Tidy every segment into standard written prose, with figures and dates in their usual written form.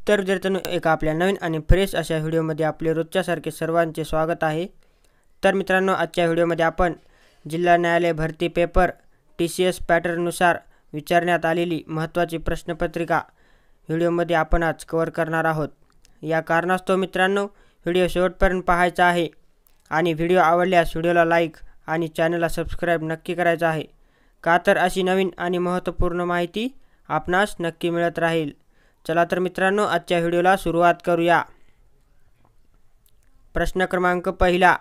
तर विद्यार्थ्यांनो, एक आपल्या नवीन आणि फ्रेश अशा व्हिडिओमध्ये आपले रोजच्यासारखे सर्वांचे स्वागत आहे। तर मित्रांनो, आजच्या व्हिडिओमध्ये आपण जिल्हा न्यायालय भरती पेपर TCS पॅटर्ननुसार विचारण्यात आलेली महत्त्वाची प्रश्नपत्रिका व्हिडिओमध्ये आपण आज कव्हर करणार आहोत। या कारणास्तव मित्रांनो, व्हिडिओ शेवटपर्यंत पाहायचा आहे आणि व्हिडिओ आवडल्यास व्हिडिओला लाईक आणि चॅनलला सबस्क्राईब नक्की करायचं आहे, का तर अशी नवीन आणि महत्त्वपूर्ण माहिती आपणास नक्की मिळत राहील। चला तर मित्रांनो, आजच्या व्हिडिओला सुरुवात करूया। प्रश्न क्रमांक पहिला,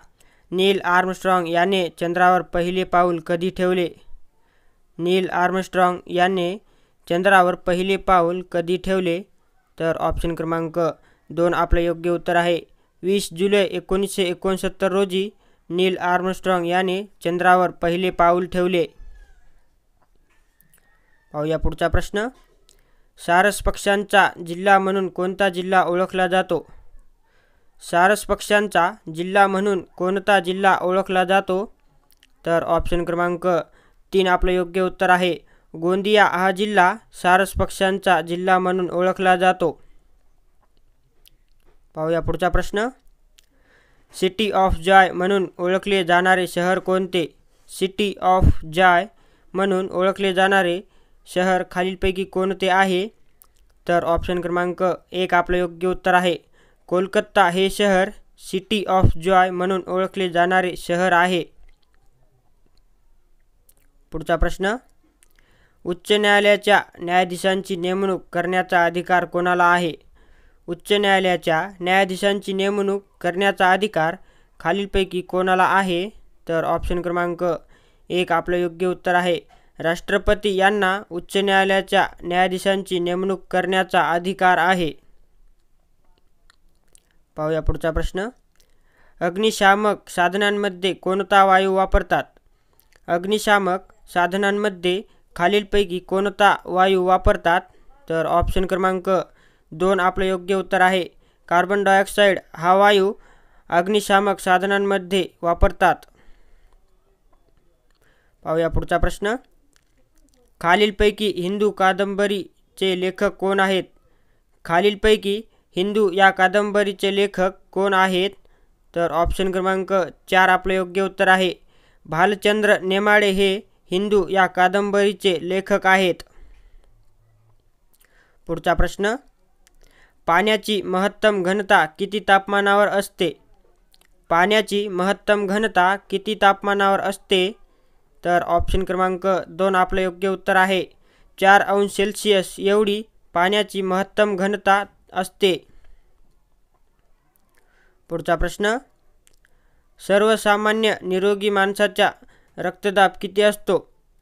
नील आर्मस्ट्रॉंग याने चंद्रावर पहिले पाऊल कधी ठेवले? नील आर्मस्ट्रॉंग याने चंद्रावर पहिले पाऊल कधी ठेवले? तर ऑप्शन क्रमांक 2 आपले योग्य उत्तर आहे। 20 जुलै 1969 रोजी नील आर्मस्ट्रॉंग याने चंद्रावर पहिले पाऊल ठेवले। पाहूया पुढचा प्रश्न। सारस पक्ष्यांचा जिल्हा म्हणून कोणता जिल्हा ओळखला जातो? सारस पक्ष्यांचा जिल्हा म्हणून कोणता जिल्हा ओळखला जातो? तर ऑप्शन क्रमांक 3 आपले योग्य उत्तर आहे। गोंदिया हा जिल्हा सारस पक्ष्यांचा जिल्हा म्हणून ओळखला जातो। पाहूया पुढचा प्रश्न। सिटी ऑफ जॉय म्हणून ओळखले जाणारे शहर कोणते? सिटी ऑफ जॉय म्हणून ओळखले जाणारे शहर खालीलपैकी कोणते आहे? तर ऑप्शन क्रमांक 1 आपले योग्य उत्तर आहे। कोलकाता हे शहर सिटी ऑफ जॉय म्हणून ओळखले जाणारे शहर आहे। पुढचा प्रश्न। उच्च न्यायालयाच्या न्यायाधीशांची नेमणूक करण्याचा अधिकार कोणाला आहे? उच्च न्यायालयाच्या न्यायाधीशांची नेमणूक करण्याचा अधिकार खालीलपैकी कोणाला आहे? तर ऑप्शन क्रमांक 1 आपले योग्य उत्तर आहे। राष्ट्रपती यांना उच्च न्यायालयाच्या न्यायाधीशांची नेमणूक करण्याचा अधिकार आहे। पाहूया पुढचा प्रश्न। अग्निशामक साधनांमध्ये कोणता वायू वापरतात? अग्निशामक साधनांमध्ये खालीलपैकी कोणता वायू वापरतात? तर ऑप्शन क्रमांक 2 आपले योग्य उत्तर आहे। कार्बन डायऑक्साईड हा वायू अग्निशामक साधनांमध्ये वापरतात। पाहूया पुढचा प्रश्न। खालीलपैकी हिंदू कादंबरीचे लेखक कोण आहेत? खालीलपैकी हिंदू या कादंबरीचे लेखक कोण आहेत? तर ऑप्शन क्रमांक 4 आपले योग्य उत्तर आहे। भालचंद्र नेमाडे हे हिंदू या कादंबरीचे लेखक आहेत। पुढचा प्रश्न। पाण्याची महत्तम घनता किती तापमानावर असते? पाण्याची महत्तम घनता किती तापमानावर असते? तर ऑप्शन क्रमांक 2 आपले योग्य उत्तर आहे। 4 अंश सेल्सिअस एवढी पाण्याची महत्तम घनता असते। पुढचा प्रश्न। सर्वसामान्य निरोगी माणसाचा रक्तदाब किती असतो?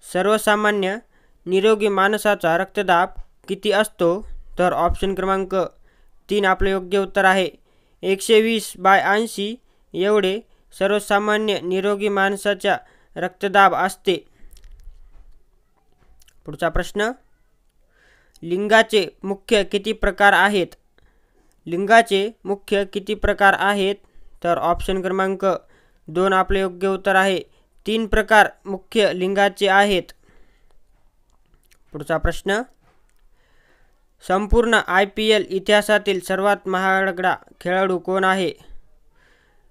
सर्वसामान्य निरोगी माणसाचा रक्तदाब किती असतो? तर ऑप्शन क्रमांक 3 आपले योग्य उत्तर आहे। 120/80 एवढे सर्वसामान्य निरोगी माणसाचा रक्तदाब असते। पुढचा प्रश्न। लिंगाचे मुख्य किती प्रकार आहेत? लिंगाचे मुख्य किती प्रकार आहेत? तर ऑप्शन क्रमांक 2 आपले योग्य उत्तर आहे। 3 प्रकार मुख्य लिंगाचे आहेत। पुढचा प्रश्न। संपूर्ण IPL इतिहासातील सर्वात महागडा खेळाडू कोण आहे?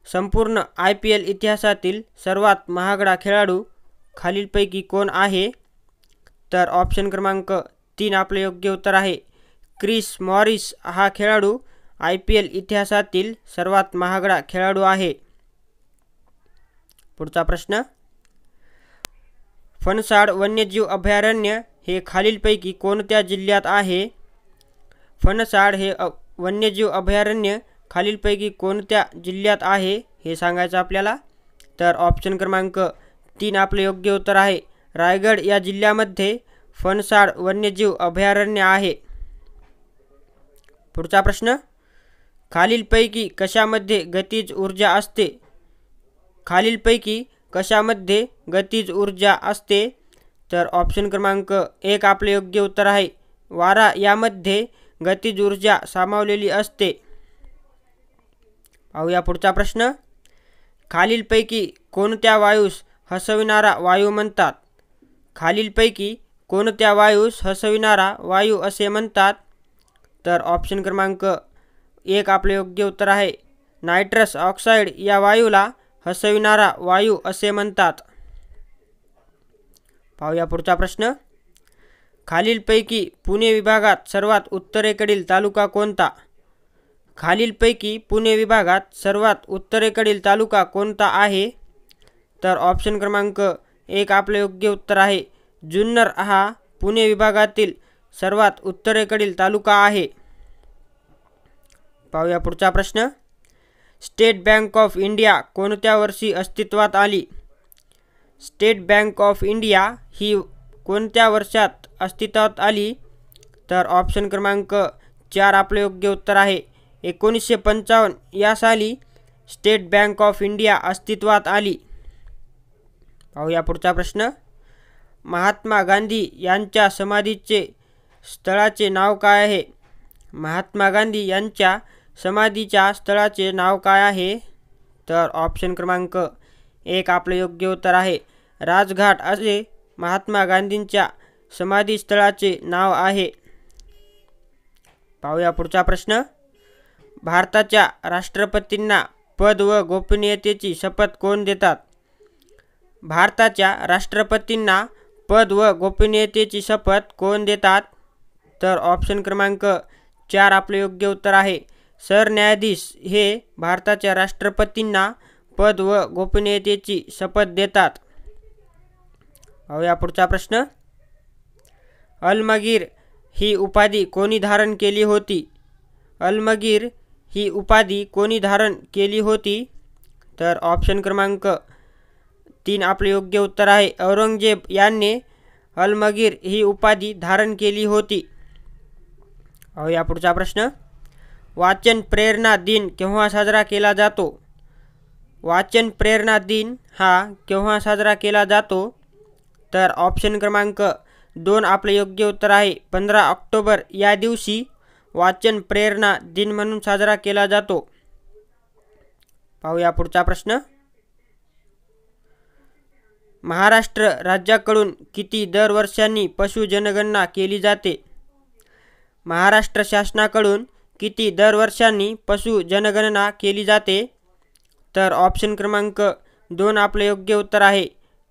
संपूर्ण IPL इतिहासातील सर्वात महागडा खेळाडू खालीलपैकी कोण आहे? तर ऑप्शन क्रमांक 3 आपले योग्य उत्तर आहे। क्रिस मॉरिस हा खेळाडू IPL इतिहासातील सर्वात महागडा खेळाडू आहे। पुढचा प्रश्न। फणसाड वन्यजीव अभयारण्य हे खालीलपैकी कोणत्या जिल्ह्यात आहे? फणसाड हे वन्यजीव अभयारण्य खालीलपैकी कोणत्या जिल्ह्यात आहे हे सांगायचं आपल्याला। तर ऑप्शन क्रमांक 3 आपले योग्य उत्तर आहे। रायगड या जिल्ह्यामध्ये फणसाड वन्यजीव अभयारण्य आहे। पुढचा प्रश्न। खालीलपैकी कशामध्ये गतिज ऊर्जा असते? खालीलपैकी कशामध्ये गतिज ऊर्जा असते? तर ऑप्शन क्रमांक 1 आपले योग्य उत्तर आहे। वारा यामध्ये गतिज ऊर्जा सामावलेली असते। पाहूया पुढचा प्रश्न। खालीलपैकी कोणत्या वायूस हसविणारा वायू म्हणतात? खालीलपैकी कोणत्या वायूस हसविणारा वायू असे म्हणतात? तर ऑप्शन क्रमांक 1 आपले योग्य उत्तर आहे. नायट्रस ऑक्साईड या वायूला हसविणारा वायू असे म्हणतात. पाहूया पुढचा प्रश्न. खालीलपैकी पुणे विभागात सर्वात उत्तरेकडील तालुका कोणता? खालीलपैकी पुणे विभागात सर्वात उत्तरेकडील तालुका कोणता आहे? तर ऑप्शन क्रमांक 1 आपले योग्य उत्तर आहे. जुन्नर हा पुणे विभागातील सर्वात उत्तरेकडील तालुका आहे. पाहूया पुढचा प्रश्न. स्टेट बँक ऑफ इंडिया कोणत्या वर्षी अस्तित्वात आली? स्टेट बँक ऑफ इंडिया ही कोणत्या वर्षात अस्तित्वात आली? तर ऑप्शन क्रमांक 4 आपले योग्य उत्तर आहे. 1955 या साली स्टेट बँक ऑफ इंडिया अस्तित्वात आली. पाहूया पुढचा प्रश्न. महात्मा गांधी यांच्या समाधीचे स्थळाचे नाव काय आहे? महात्मा गांधी यांच्या समाधीच्या स्थळाचे नाव काय आहे? तर ऑप्शन क्रमांक 1 आपले योग्य उत्तर आहे. राजघाट असे महात्मा गांधींच्या समाधी स्थळाचे नाव आहे. पाहूया पुढचा प्रश्न. भारताच्या राष्ट्रपतींना पद व गोपनीयतेची शपथ कोण देतात? भारताच्या राष्ट्रपतींना पद व गोपनीयतेची शपथ कोण देतात? तर ऑप्शन क्रमांक 4 आपले योग्य उत्तर आहे. सरन्यायाधीश हे भारताच्या राष्ट्रपतींना पद व गोपनीयतेची शपथ देतात. पाहूया पुढचा प्रश्न. अलमगीर ही उपाधी कोणी धारण केली होती? अलमगीर ही उपाधी कोणी धारण केली होती? तर ऑप्शन क्रमांक 3 आपले योग्य उत्तर आहे. औरंगजेब यांनी अलमगीर ही उपाधी धारण केली होती. पाहूया पुढचा प्रश्न. वाचन प्रेरणा दिन केव्हा साजरा केला जातो? वाचन प्रेरणा दिन हा केव्हा साजरा केला जातो? तर ऑप्शन क्रमांक 2 आपले योग्य उत्तर आहे. 15 ऑक्टोबर या दिवशी वाचन प्रेरणा दिन म्हणून साजरा केला जातो. पाहूया पुढचा प्रश्न. महाराष्ट्र राज्याकडून किती दरवर्षांनी पशु जनगणना केली जाते? महाराष्ट्र शासनाकडून किती दरवर्षांनी पशु जनगणना केली जाते? तर ऑप्शन क्रमांक 2 आपले योग्य उत्तर आहे.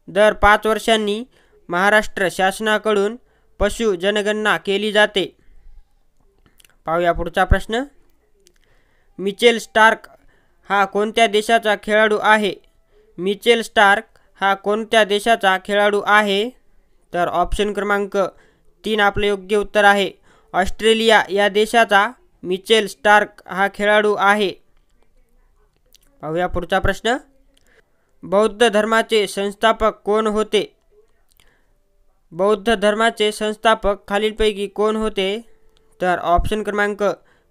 दर 5 वर्षांनी महाराष्ट्र शासनाकडून पशु जनगणना केली जाते. पाहूया पुढचा प्रश्न. मिचेल स्टार्क हा कोणत्या देशाचा खेळाडू आहे? मिचेल स्टार्क हा कोणत्या देशाचा खेळाडू आहे? तर ऑप्शन क्रमांक 3 आपले योग्य उत्तर आहे. ऑस्ट्रेलिया या देशाचा मिचेल स्टार्क हा खेळाडू आहे. पाहूया पुढचा प्रश्न. बौद्ध धर्माचे संस्थापक कोण होते? बौद्ध धर्माचे संस्थापक खालीलपैकी कोण होते? तर ऑप्शन क्रमांक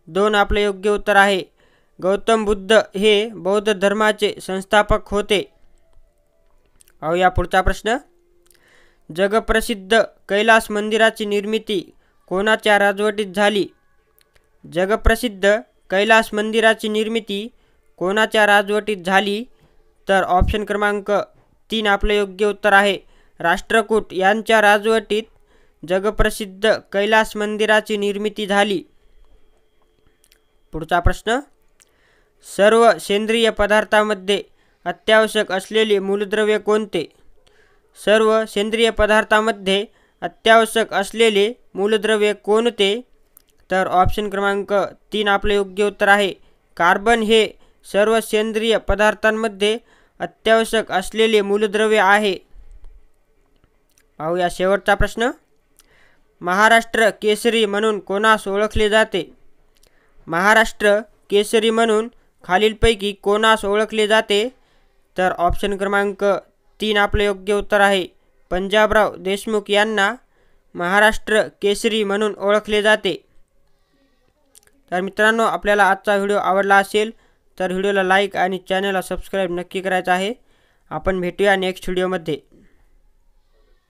2 आपले योग्य उत्तर आहे. गौतम बुद्ध हे बौद्ध धर्माचे संस्थापक होते. पाहूया पुढचा प्रश्न. जगप्रसिद्ध कैलास मंदिराची निर्मिती कोणाच्या राजवटीत झाली? जगप्रसिद्ध कैलास मंदिराची निर्मिती कोणाच्या राजवटीत झाली? तर ऑप्शन क्रमांक 3 आपले योग्य उत्तर आहे. राष्ट्रकूट यांच्या राजवटीत जगप्रसिद्ध कैलास मंदिराची निर्मिती झाली. पुढचा प्रश्न. सर्व सेंद्रिय पदार्थांमध्ये अत्यावश्यक असलेले मूलद्रव्य कोणते? सर्व सेंद्रिय पदार्थांमध्ये अत्यावश्यक असलेले मूलद्रव्य कोणते? तर ऑप्शन क्रमांक 3 आपले योग्य उत्तर आहे. कार्बन हे सर्व सेंद्रिय पदार्थांमध्ये अत्यावश्यक असलेले मूलद्रव्य आहे. पाहूया शेवटचा प्रश्न. महाराष्ट्र केसरी म्हणून कोणास ओळखले जाते? महाराष्ट्र केसरी म्हणून खालीलपैकी कोणास ओळखले जाते? तर ऑप्शन क्रमांक 3 आपले योग्य उत्तर आहे. पंजाबराव देशमुख यांना महाराष्ट्र केसरी म्हणून ओळखले जाते. तर मित्रांनो, आपल्याला आजचा व्हिडिओ आवडला असेल तर व्हिडिओला लाईक आणि चॅनलला सबस्क्राईब नक्की करायचं आहे. आपण भेटूया नेक्स्ट व्हिडिओमध्ये.